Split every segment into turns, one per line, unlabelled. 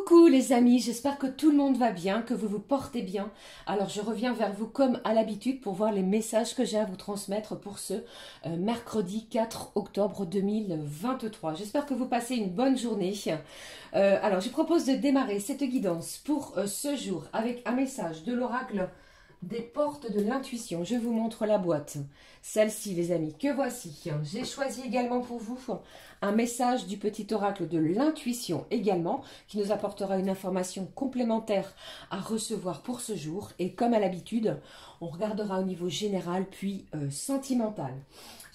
Coucou les amis, j'espère que tout le monde va bien, que vous vous portez bien. Alors je reviens vers vous comme à l'habitude pour voir les messages que j'ai à vous transmettre pour ce mercredi 4 octobre 2023. J'espère que vous passez une bonne journée. Alors je propose de démarrer cette guidance pour ce jour avec un message de l'oracle des portes de l'intuition. Je vous montre la boîte, celle-ci les amis, que voici. J'ai choisi également pour vous un message du petit oracle de l'intuition également, qui nous apportera une information complémentaire à recevoir pour ce jour. Et comme à l'habitude, on regardera au niveau général puis sentimental.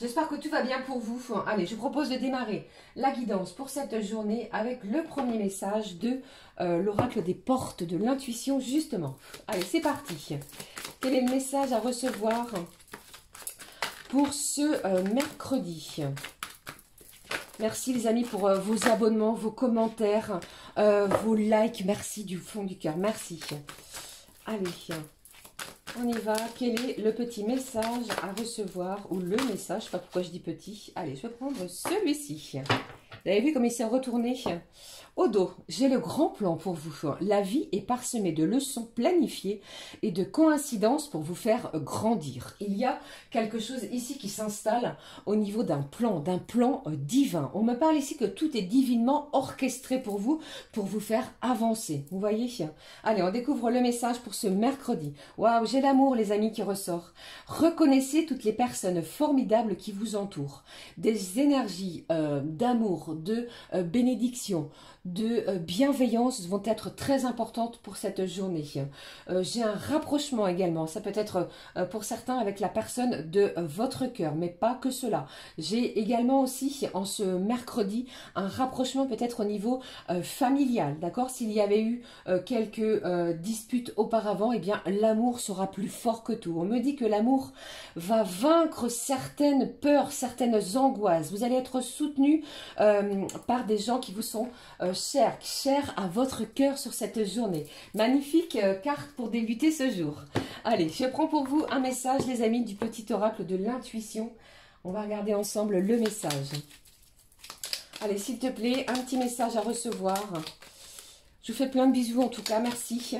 J'espère que tout va bien pour vous. Allez, je propose de démarrer la guidance pour cette journée avec le premier message de l'oracle des portes de l'intuition justement. Allez, c'est parti. Quel est le message à recevoir pour ce mercredi? Merci les amis pour vos abonnements, vos commentaires, vos likes. Merci du fond du cœur. Merci. Allez, on y va. Quel est le petit message à recevoir ou le message? Je ne sais pas pourquoi je dis petit. Allez, je vais prendre celui-ci. Vous avez vu comme il s'est retourné? Au dos, j'ai le grand plan pour vous. La vie est parsemée de leçons planifiées et de coïncidences pour vous faire grandir. Il y a quelque chose ici qui s'installe au niveau d'un plan divin. On me parle ici que tout est divinement orchestré pour vous faire avancer. Vous voyez? Allez, on découvre le message pour ce mercredi. Waouh, j'ai l'amour les amis qui ressort. Reconnaissez toutes les personnes formidables qui vous entourent. Des énergies d'amour, de bénédiction, de bienveillance vont être très importantes pour cette journée. J'ai un rapprochement également, ça peut être pour certains avec la personne de votre cœur, mais pas que cela. J'ai également aussi en ce mercredi un rapprochement peut-être au niveau familial, d'accord? S'il y avait eu quelques disputes auparavant, eh bien l'amour sera plus fort que tout. On me dit que l'amour va vaincre certaines peurs, certaines angoisses. Vous allez être soutenu par des gens qui vous sont chers à votre cœur sur cette journée. Magnifique carte pour débuter ce jour. Allez, je prends pour vous un message, les amis, du petit oracle de l'intuition. On va regarder ensemble le message. Allez, s'il te plaît, un petit message à recevoir. Je vous fais plein de bisous en tout cas, merci.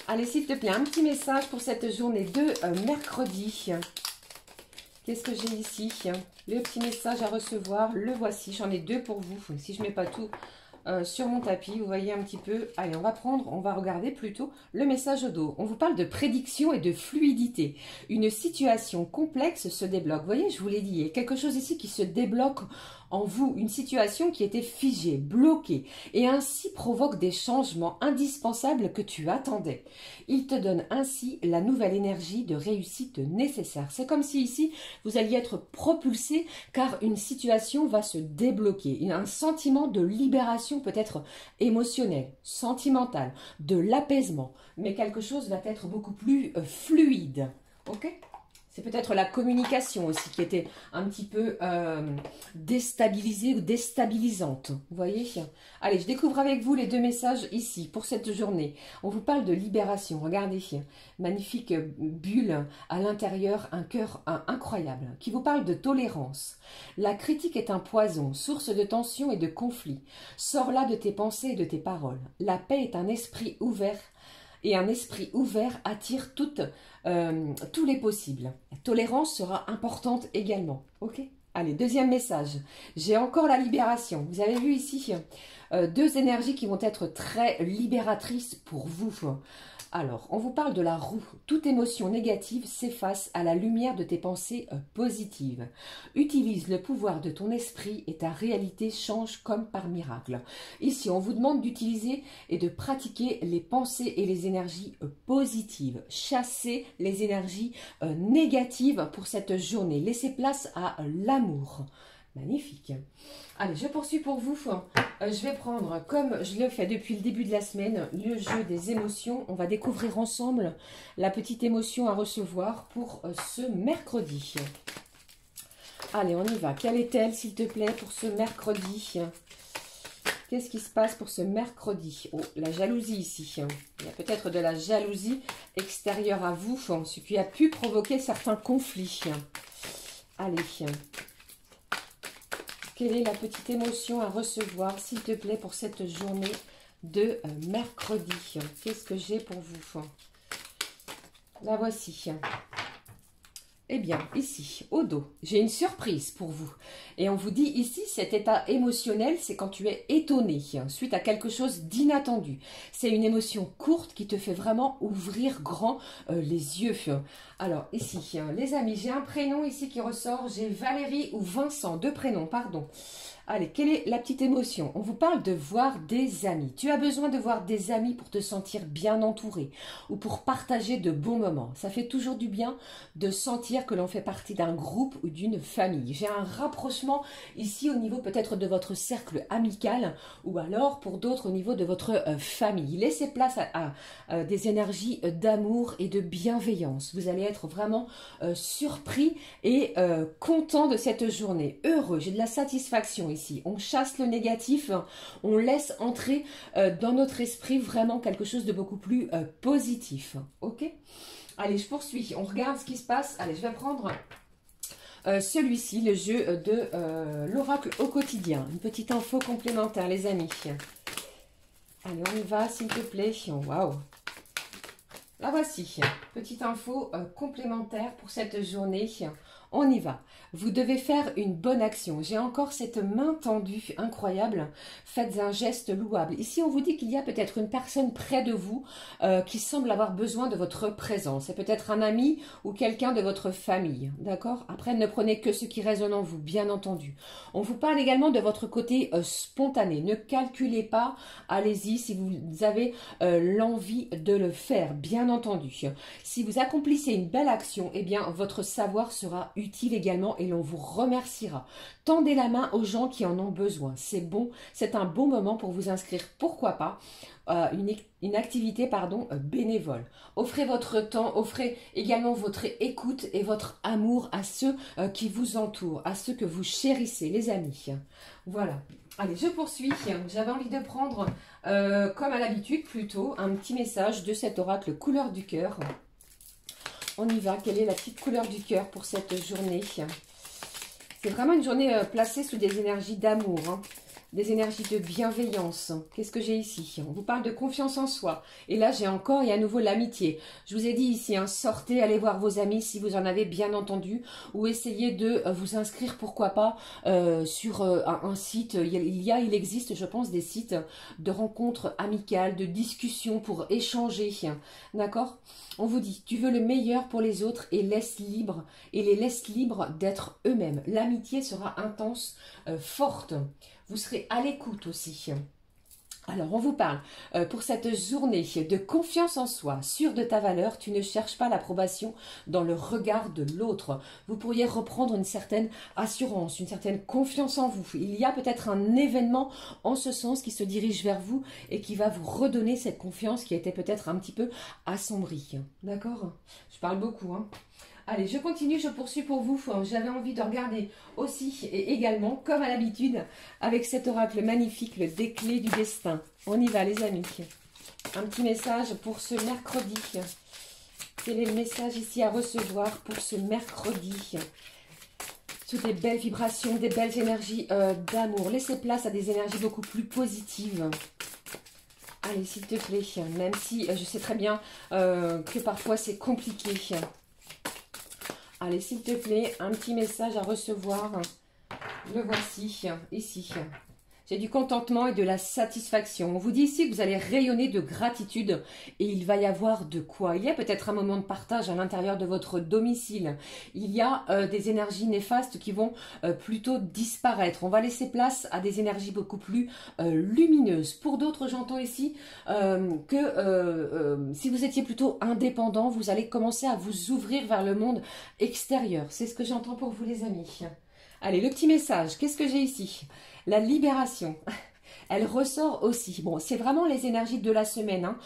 Allez, s'il te plaît, un petit message pour cette journée de mercredi. Qu'est-ce que j'ai ici? Le petit message à recevoir, le voici. J'en ai deux pour vous. Si je ne mets pas tout sur mon tapis, vous voyez un petit peu. Allez, on va regarder plutôt le message au dos. On vous parle de prédiction et de fluidité. Une situation complexe se débloque. Vous voyez, je vous l'ai dit, il y a quelque chose ici qui se débloque en vous, une situation qui était figée, bloquée, et ainsi provoque des changements indispensables que tu attendais. Il te donne ainsi la nouvelle énergie de réussite nécessaire. C'est comme si ici, vous alliez être propulsé car une situation va se débloquer. Il y a un sentiment de libération peut-être émotionnelle, sentimentale, de l'apaisement, mais quelque chose va être beaucoup plus fluide. Ok ? C'est peut-être la communication aussi qui était un petit peu déstabilisée ou déstabilisante. Vous voyez? Allez, je découvre avec vous les deux messages ici pour cette journée. On vous parle de libération. Regardez, magnifique bulle à l'intérieur, un cœur incroyable qui vous parle de tolérance. La critique est un poison, source de tension et de conflit. Sors là de tes pensées et de tes paroles. La paix est un esprit ouvert. Et un esprit ouvert attire tous les possibles. La tolérance sera importante également. Ok? Allez, deuxième message. J'ai encore la libération. Vous avez vu ici deux énergies qui vont être très libératrices pour vous. Alors, on vous parle de la roue. Toute émotion négative s'efface à la lumière de tes pensées positives. Utilise le pouvoir de ton esprit et ta réalité change comme par miracle. Ici, on vous demande d'utiliser et de pratiquer les pensées et les énergies positives. Chassez les énergies négatives pour cette journée. Laissez place à l'amour. Magnifique. Allez, je poursuis pour vous. Je vais prendre, comme je le fais depuis le début de la semaine, le jeu des émotions. On va découvrir ensemble la petite émotion à recevoir pour ce mercredi. Allez, on y va. Quelle est-elle, s'il te plaît, pour ce mercredi? Qu'est-ce qui se passe pour ce mercredi? Oh, la jalousie ici. Il y a peut-être de la jalousie extérieure à vous, ce qui a pu provoquer certains conflits. Allez. quelle est la petite émotion à recevoir, s'il te plaît, pour cette journée de mercredi? Qu'est-ce que j'ai pour vous? La voici. Eh bien, ici, au dos, j'ai une surprise pour vous. Et on vous dit ici, cet état émotionnel, c'est quand tu es étonné suite à quelque chose d'inattendu. C'est une émotion courte qui te fait vraiment ouvrir grand les yeux. Alors, ici, les amis, j'ai un prénom ici qui ressort. J'ai Valérie ou Vincent, deux prénoms, pardon. Allez, quelle est la petite émotion? On vous parle de voir des amis. Tu as besoin de voir des amis pour te sentir bien entouré ou pour partager de bons moments. Ça fait toujours du bien de sentir que l'on fait partie d'un groupe ou d'une famille. J'ai un rapprochement ici au niveau peut-être de votre cercle amical ou alors pour d'autres au niveau de votre famille. Laissez place à des énergies d'amour et de bienveillance. Vous allez être vraiment surpris et content de cette journée. Heureux, j'ai de la satisfaction ici. On chasse le négatif, on laisse entrer dans notre esprit vraiment quelque chose de beaucoup plus positif. Ok? Allez, je poursuis. On regarde ce qui se passe. Allez, je vais prendre celui-ci, le jeu de l'oracle au quotidien. Une petite info complémentaire, les amis. Allez, on y va, s'il te plaît. Waouh! La voici. Petite info complémentaire pour cette journée. On y va. Vous devez faire une bonne action. J'ai encore cette main tendue incroyable. Faites un geste louable. Ici, on vous dit qu'il y a peut-être une personne près de vous qui semble avoir besoin de votre présence. C'est peut-être un ami ou quelqu'un de votre famille. D'accord? Après, ne prenez que ce qui résonne en vous, bien entendu. On vous parle également de votre côté spontané. Ne calculez pas. Allez-y si vous avez l'envie de le faire, bien entendu. Si vous accomplissez une belle action, eh bien, votre savoir sera utile également et l'on vous remerciera. Tendez la main aux gens qui en ont besoin. C'est bon, c'est un bon moment pour vous inscrire. Pourquoi pas une activité bénévole. Offrez votre temps, offrez également votre écoute et votre amour à ceux qui vous entourent, à ceux que vous chérissez, les amis. Voilà. Allez, je poursuis. J'avais envie de prendre, comme à l'habitude plutôt, un petit message de cet oracle couleur du cœur. On y va. Quelle est la petite couleur du cœur pour cette journée? C'est vraiment une journée placée sous des énergies d'amour, hein, des énergies de bienveillance. Qu'est-ce que j'ai ici? On vous parle de confiance en soi. Et là, j'ai encore et à nouveau l'amitié. Je vous ai dit ici, hein, sortez, allez voir vos amis si vous en avez bien entendu, ou essayez de vous inscrire, pourquoi pas, sur un site. Il existe, je pense, des sites de rencontres amicales, de discussions pour échanger. D'accord? On vous dit, tu veux le meilleur pour les autres et les laisse libres d'être eux-mêmes. L'amitié sera intense, forte. Vous serez à l'écoute aussi. Alors, on vous parle pour cette journée de confiance en soi, sûre de ta valeur. Tu ne cherches pas l'approbation dans le regard de l'autre. Vous pourriez reprendre une certaine assurance, une certaine confiance en vous. Il y a peut-être un événement en ce sens qui se dirige vers vous et qui va vous redonner cette confiance qui était peut-être un petit peu assombrie. D'accord? Je parle beaucoup, hein. Allez, je continue, je poursuis pour vous. J'avais envie de regarder aussi et également, comme à l'habitude, avec cet oracle magnifique, le déclé du destin. On y va, les amis. Un petit message pour ce mercredi. Quel est le message ici à recevoir pour ce mercredi? Sous des belles vibrations, des belles énergies d'amour. Laissez place à des énergies beaucoup plus positives. Allez, s'il te plaît, même si je sais très bien que parfois c'est compliqué. Allez, s'il te plaît, un petit message à recevoir. Le voici, ici. J'ai du contentement et de la satisfaction. On vous dit ici que vous allez rayonner de gratitude et il va y avoir de quoi. Il y a peut-être un moment de partage à l'intérieur de votre domicile. Il y a des énergies néfastes qui vont plutôt disparaître. On va laisser place à des énergies beaucoup plus lumineuses. Pour d'autres, j'entends ici que si vous étiez plutôt indépendant, vous allez commencer à vous ouvrir vers le monde extérieur. C'est ce que j'entends pour vous, les amis. Allez, le petit message. Qu'est-ce que j'ai ici? La libération, elle ressort aussi. Bon, c'est vraiment les énergies de la semaine, hein.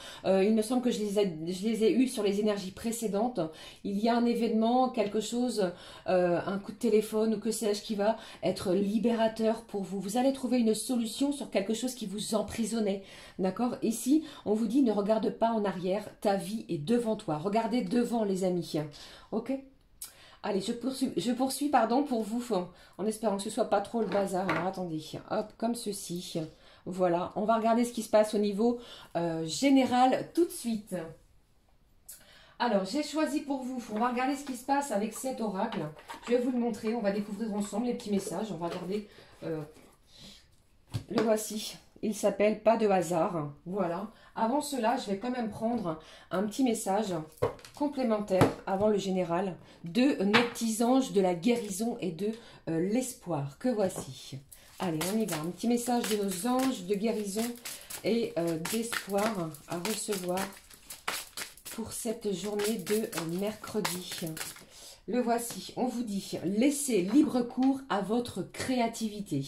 Il me semble que je les ai eues sur les énergies précédentes. Il y a un événement, quelque chose, un coup de téléphone ou que sais-je qui va être libérateur pour vous. Vous allez trouver une solution sur quelque chose qui vous emprisonnait. D'accord? Ici, on vous dit ne regarde pas en arrière. Ta vie est devant toi. Regardez devant, les amis. Ok? Allez, je poursuis pardon, pour vous, en espérant que ce soit pas trop le bazar. Alors, attendez, hop, comme ceci. Voilà, on va regarder ce qui se passe au niveau général tout de suite. Alors, j'ai choisi pour vous, on va regarder ce qui se passe avec cet oracle. Je vais vous le montrer, on va découvrir ensemble les petits messages. On va regarder, le voici. Il s'appelle Pas de hasard. Voilà. Avant cela, je vais quand même prendre un petit message complémentaire avant le général de nos petits anges de la guérison et de l'espoir. Que voici. Allez, on y va. Un petit message de nos anges de guérison et d'espoir à recevoir pour cette journée de mercredi. Le voici, on vous dit, laissez libre cours à votre créativité.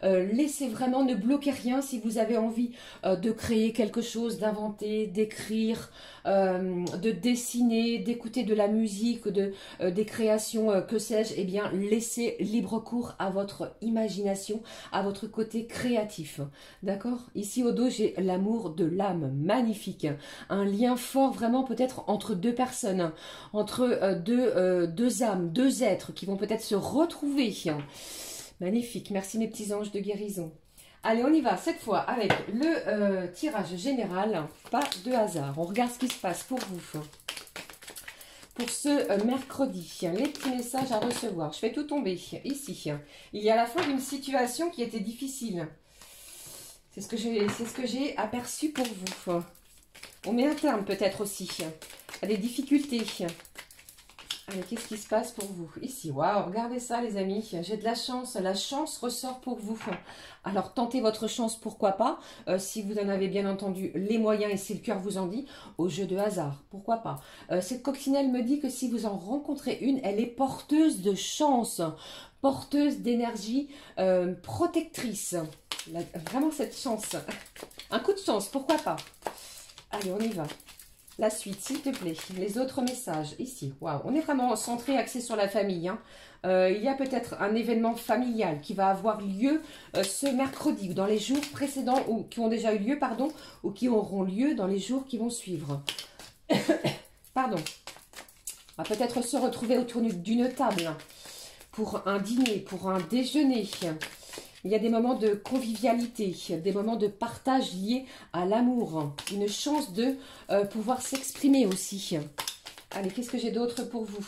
Laissez vraiment, ne bloquez rien si vous avez envie de créer quelque chose, d'inventer, d'écrire, de dessiner, d'écouter de la musique, des créations, que sais-je. Eh bien, laissez libre cours à votre imagination, à votre côté créatif. D'accord? Ici au dos, j'ai l'amour de l'âme, magnifique. Un lien fort vraiment peut-être entre deux personnes, entre deux âmes, deux êtres qui vont peut-être se retrouver. Magnifique, merci mes petits anges de guérison. Allez, on y va cette fois avec le tirage général, pas de hasard. On regarde ce qui se passe pour vous. Pour ce mercredi, les petits messages à recevoir. Je fais tout tomber ici. Il y a la fin d'une situation qui était difficile. C'est ce que j'ai aperçu pour vous. On met un terme peut-être aussi à des difficultés. Allez, qu'est-ce qui se passe pour vous ici? Waouh, regardez ça les amis, j'ai de la chance ressort pour vous. Alors tentez votre chance, pourquoi pas, si vous en avez bien entendu les moyens et si le cœur vous en dit, au jeu de hasard, pourquoi pas. Cette coccinelle me dit que si vous en rencontrez une, elle est porteuse de chance, porteuse d'énergie, protectrice. Vraiment cette chance, un coup de chance, pourquoi pas. Allez, on y va. La suite, s'il te plaît. Les autres messages, ici. Waouh, on est vraiment centré, axé sur la famille. Hein. Il y a peut-être un événement familial qui va avoir lieu ce mercredi ou dans les jours précédents, ou qui ont déjà eu lieu, pardon, ou qui auront lieu dans les jours qui vont suivre. Pardon. On va peut-être se retrouver autour d'une table pour un dîner, pour un déjeuner. Il y a des moments de convivialité, des moments de partage liés à l'amour. Une chance de pouvoir s'exprimer aussi. Allez, qu'est-ce que j'ai d'autre pour vous?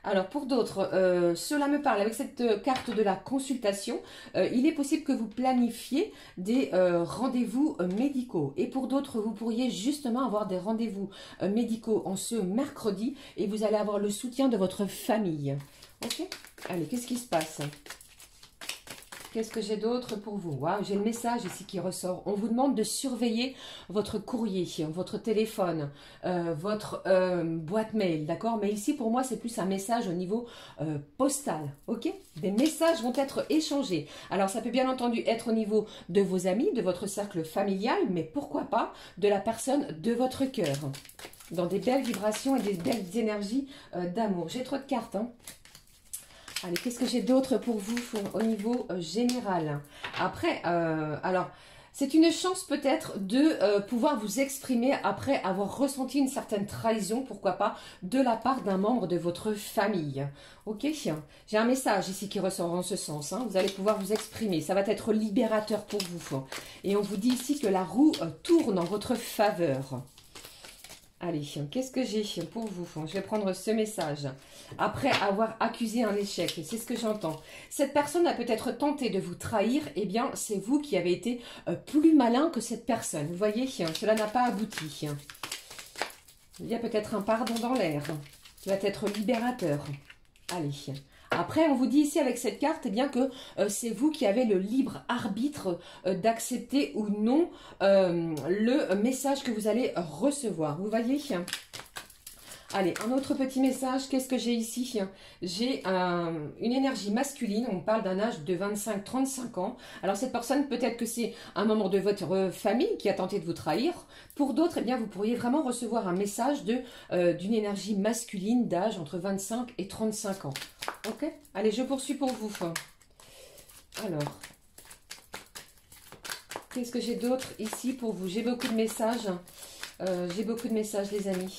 Alors, pour d'autres, cela me parle avec cette carte de la consultation. Il est possible que vous planifiez des rendez-vous médicaux. Et pour d'autres, vous pourriez justement avoir des rendez-vous médicaux en ce mercredi. Et vous allez avoir le soutien de votre famille. Ok? Allez, qu'est-ce qui se passe? Qu'est-ce que j'ai d'autre pour vous? Waouh, j'ai le message ici qui ressort. On vous demande de surveiller votre courrier, votre téléphone, votre boîte mail, d'accord? Mais ici, pour moi, c'est plus un message au niveau postal, ok? Des messages vont être échangés. Alors, ça peut bien entendu être au niveau de vos amis, de votre cercle familial, mais pourquoi pas de la personne de votre cœur. Dans des belles vibrations et des belles énergies d'amour. J'ai trop de cartes, hein? Allez, qu'est-ce que j'ai d'autre pour vous au niveau général? Après, alors, c'est une chance peut-être de pouvoir vous exprimer après avoir ressenti une certaine trahison, pourquoi pas, de la part d'un membre de votre famille. Ok? J'ai un message ici qui ressort en ce sens. Hein. Vous allez pouvoir vous exprimer. Ça va être libérateur pour vous. Et on vous dit ici que la roue tourne en votre faveur. Allez, qu'est-ce que j'ai pour vous? Je vais prendre ce message. Après avoir accusé un échec, c'est ce que j'entends. Cette personne a peut-être tenté de vous trahir. Eh bien, c'est vous qui avez été plus malin que cette personne. Vous voyez, cela n'a pas abouti. Il y a peut-être un pardon dans l'air qui va être libérateur. Allez. Après, on vous dit ici avec cette carte eh bien que c'est vous qui avez le libre arbitre d'accepter ou non le message que vous allez recevoir. Vous voyez? Allez, un autre petit message. Qu'est-ce que j'ai ici? J'ai une énergie masculine. On parle d'un âge de 25-35 ans. Alors, cette personne, peut-être que c'est un membre de votre famille qui a tenté de vous trahir. Pour d'autres, eh bien, vous pourriez vraiment recevoir un message d'une énergie masculine d'âge entre 25 et 35 ans. Ok? Allez, je poursuis pour vous. Alors, qu'est-ce que j'ai d'autre ici pour vous? J'ai beaucoup de messages. Les amis.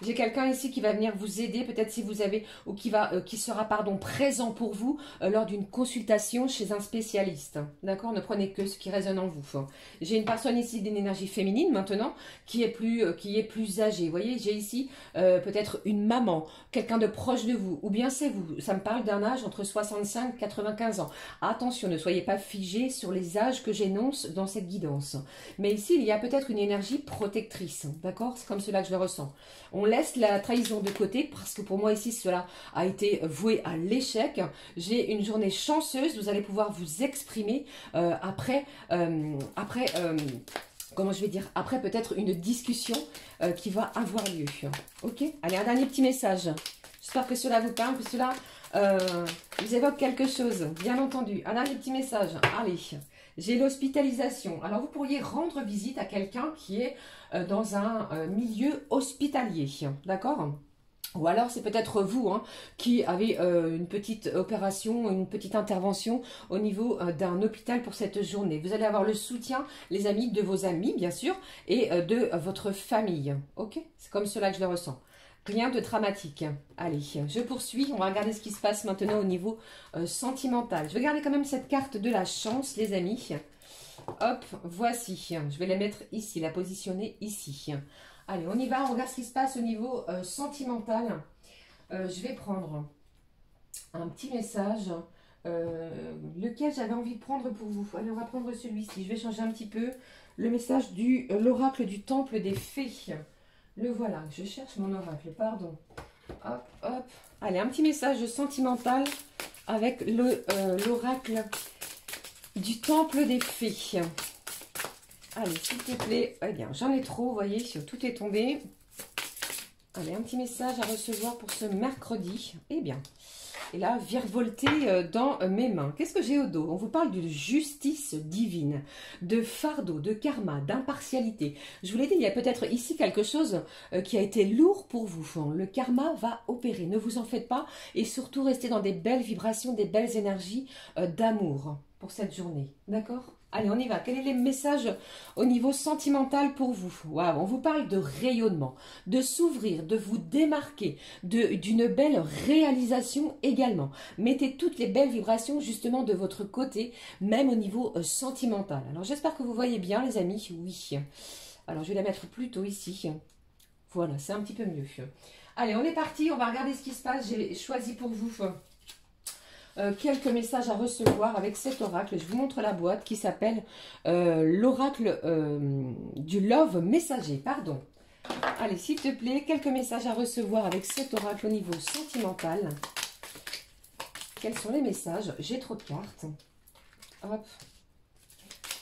J'ai quelqu'un ici qui va venir vous aider, peut-être si vous avez, ou qui sera, pardon, présent pour vous lors d'une consultation chez un spécialiste. D'accord? Ne prenez que ce qui résonne en vous. J'ai une personne ici d'une énergie féminine maintenant qui est plus âgée. Vous voyez, j'ai ici peut-être une maman, quelqu'un de proche de vous, ou bien c'est vous. Ça me parle d'un âge entre 65 et 95 ans. Attention, ne soyez pas figés sur les âges que j'énonce dans cette guidance. Mais ici, il y a peut-être une énergie protectrice. D'accord? C'est comme cela que je le ressens. On laisse la trahison de côté parce que pour moi ici cela a été voué à l'échec. J'ai une journée chanceuse, vous allez pouvoir vous exprimer comment je vais dire, après peut-être une discussion qui va avoir lieu. Ok? Allez, un dernier petit message. J'espère que cela vous parle, que cela vous évoque quelque chose, bien entendu. Un dernier petit message. Allez, j'ai l'hospitalisation. Alors, vous pourriez rendre visite à quelqu'un qui est dans un milieu hospitalier, d'accord? Ou alors, c'est peut-être vous qui avez une petite opération, une petite intervention au niveau d'un hôpital pour cette journée. Vous allez avoir le soutien, les amis, de vos amis, bien sûr, et de votre famille. Ok? C'est comme cela que je le ressens. Rien de dramatique. Allez, je poursuis. On va regarder ce qui se passe maintenant au niveau sentimental. Je vais garder quand même cette carte de la chance, les amis. Hop, voici. Je vais la mettre ici, la positionner ici. Allez, on y va. On regarde ce qui se passe au niveau sentimental. Je vais prendre un petit message. Lequel j'avais envie de prendre pour vous. Allez, on va prendre celui-ci. Je vais changer un petit peu le message de l'oracle du temple des fées. Le voilà, je cherche mon oracle, pardon. Hop, hop. Allez, un petit message sentimental avec l'oracle du temple des fées. Allez, s'il te plaît. Eh bien, j'en ai trop, vous voyez, tout est tombé. Allez, un petit message à recevoir pour ce mercredi. Eh bien, et là, virevolté dans mes mains. Qu'est-ce que j'ai au dos? On vous parle de justice divine, de fardeau, de karma, d'impartialité. Je vous l'ai dit, il y a peut-être ici quelque chose qui a été lourd pour vous. Le karma va opérer, ne vous en faites pas. Et surtout, restez dans des belles vibrations, des belles énergies d'amour pour cette journée. D'accord? Allez, on y va. Quel est le message au niveau sentimental pour vous? Waouh, on vous parle de rayonnement, de s'ouvrir, de vous démarquer, d'une belle réalisation également. Mettez toutes les belles vibrations justement de votre côté, même au niveau sentimental. Alors, j'espère que vous voyez bien, les amis. Oui. Alors, je vais la mettre plutôt ici. Voilà, c'est un petit peu mieux. Allez, on est parti. On va regarder ce qui se passe. J'ai choisi pour vous quelques messages à recevoir avec cet oracle. Je vous montre la boîte qui s'appelle l'oracle du Love Messager. Pardon. Allez, s'il te plaît, quelques messages à recevoir avec cet oracle au niveau sentimental. Quels sont les messages? J'ai trop de cartes. Hop.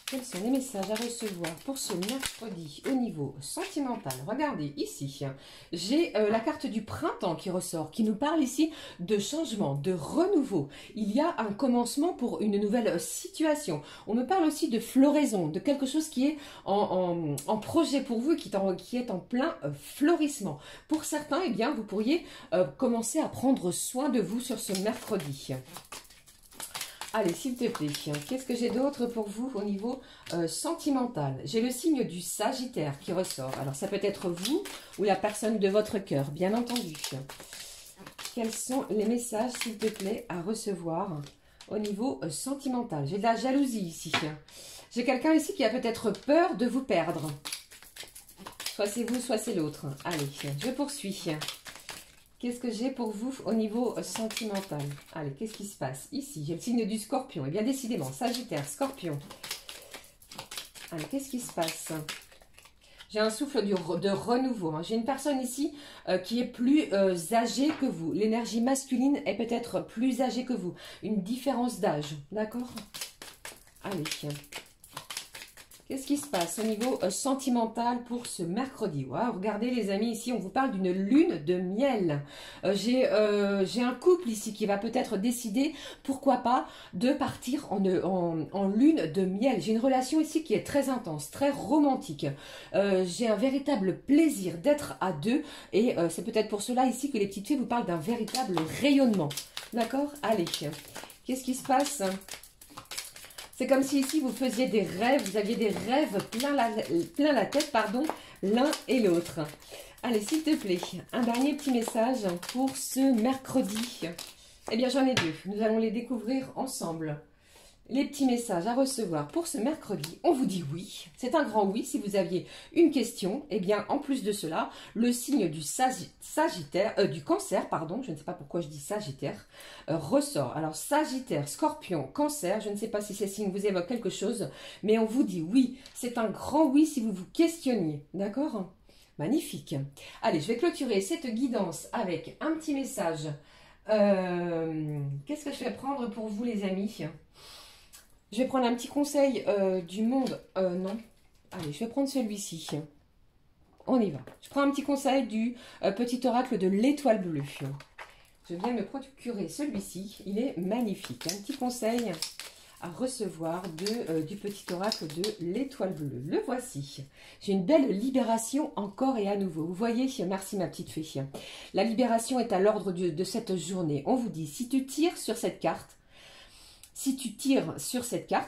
Quels sont les messages à recevoir pour ce mercredi au niveau sentimental? Regardez ici, j'ai la carte du printemps qui ressort, qui nous parle ici de changement, de renouveau. Il y a un commencement pour une nouvelle situation. On me parle aussi de floraison, de quelque chose qui est en projet pour vous et qui est en plein florissement. Pour certains, eh bien, vous pourriez commencer à prendre soin de vous sur ce mercredi. Allez, s'il te plaît, qu'est-ce que j'ai d'autre pour vous au niveau sentimental? J'ai le signe du Sagittaire qui ressort. Alors, ça peut être vous ou la personne de votre cœur, bien entendu. Quels sont les messages, s'il te plaît, à recevoir au niveau sentimental? J'ai de la jalousie ici. J'ai quelqu'un ici qui a peut-être peur de vous perdre. Soit c'est vous, soit c'est l'autre. Allez, je poursuis. Qu'est-ce que j'ai pour vous au niveau sentimental? Allez, qu'est-ce qui se passe? Ici, j'ai le signe du Scorpion. Et bien décidément, Sagittaire, Scorpion. Allez, qu'est-ce qui se passe? J'ai un souffle de renouveau. J'ai une personne ici qui est plus âgée que vous. L'énergie masculine est peut-être plus âgée que vous. Une différence d'âge, d'accord? Allez, qu'est-ce qui se passe au niveau sentimental pour ce mercredi? Wow, regardez les amis, ici on vous parle d'une lune de miel. J'ai un couple ici qui va peut-être décider, pourquoi pas, de partir en lune de miel. J'ai une relation ici qui est très intense, très romantique. J'ai un véritable plaisir d'être à deux et c'est peut-être pour cela ici que les petites fées vous parlent d'un véritable rayonnement. D'accord? Allez, qu'est-ce qui se passe C'est comme si ici vous faisiez des rêves, vous aviez des rêves plein la tête, pardon, l'un et l'autre. Allez, s'il te plaît, un dernier petit message pour ce mercredi. Eh bien, j'en ai deux. Nous allons les découvrir ensemble. Les petits messages à recevoir pour ce mercredi. On vous dit oui. C'est un grand oui. Si vous aviez une question, eh bien, en plus de cela, le signe du du cancer, pardon, je ne sais pas pourquoi je dis sagittaire, ressort. Alors, sagittaire, scorpion, cancer, je ne sais pas si ces signes vous évoquent quelque chose, mais on vous dit oui. C'est un grand oui si vous vous questionniez. D'accord ? Magnifique. Allez, je vais clôturer cette guidance avec un petit message. Qu'est-ce que je vais prendre pour vous, les amis ? Je vais prendre un petit conseil du monde. Non. Allez, je vais prendre celui-ci. On y va. Je prends un petit conseil du petit oracle de l'étoile bleue. Je viens me procurer celui-ci. Il est magnifique. Un petit conseil à recevoir du petit oracle de l'étoile bleue. Le voici. J'ai une belle libération encore et à nouveau. Vous voyez, merci ma petite fée. La libération est à l'ordre de cette journée. On vous dit, si tu tires sur cette carte,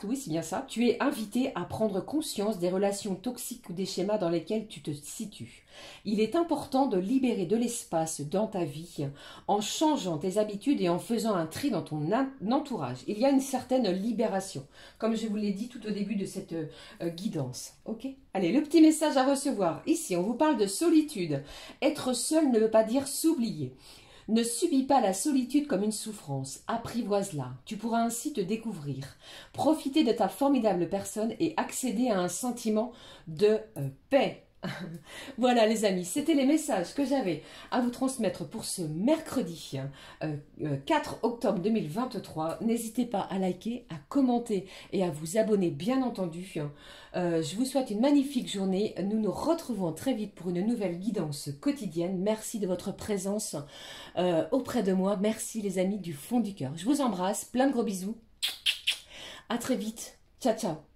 oui, c'est bien ça, tu es invité à prendre conscience des relations toxiques ou des schémas dans lesquels tu te situes. Il est important de libérer de l'espace dans ta vie en changeant tes habitudes et en faisant un tri dans ton entourage. Il y a une certaine libération, comme je vous l'ai dit tout au début de cette guidance. Ok ? Allez, le petit message à recevoir. Ici, on vous parle de solitude. Être seul ne veut pas dire s'oublier. Ne subis pas la solitude comme une souffrance, apprivoise-la, tu pourras ainsi te découvrir, profiter de ta formidable personne et accéder à un sentiment de paix. Voilà les amis, c'était les messages que j'avais à vous transmettre pour ce mercredi 4 octobre 2023. N'hésitez pas à liker, à commenter et à vous abonner bien entendu. Je vous souhaite une magnifique journée. Nous nous retrouvons très vite pour une nouvelle guidance quotidienne. Merci de votre présence auprès de moi. Merci les amis du fond du cœur. Je vous embrasse, plein de gros bisous. À très vite. Ciao, ciao.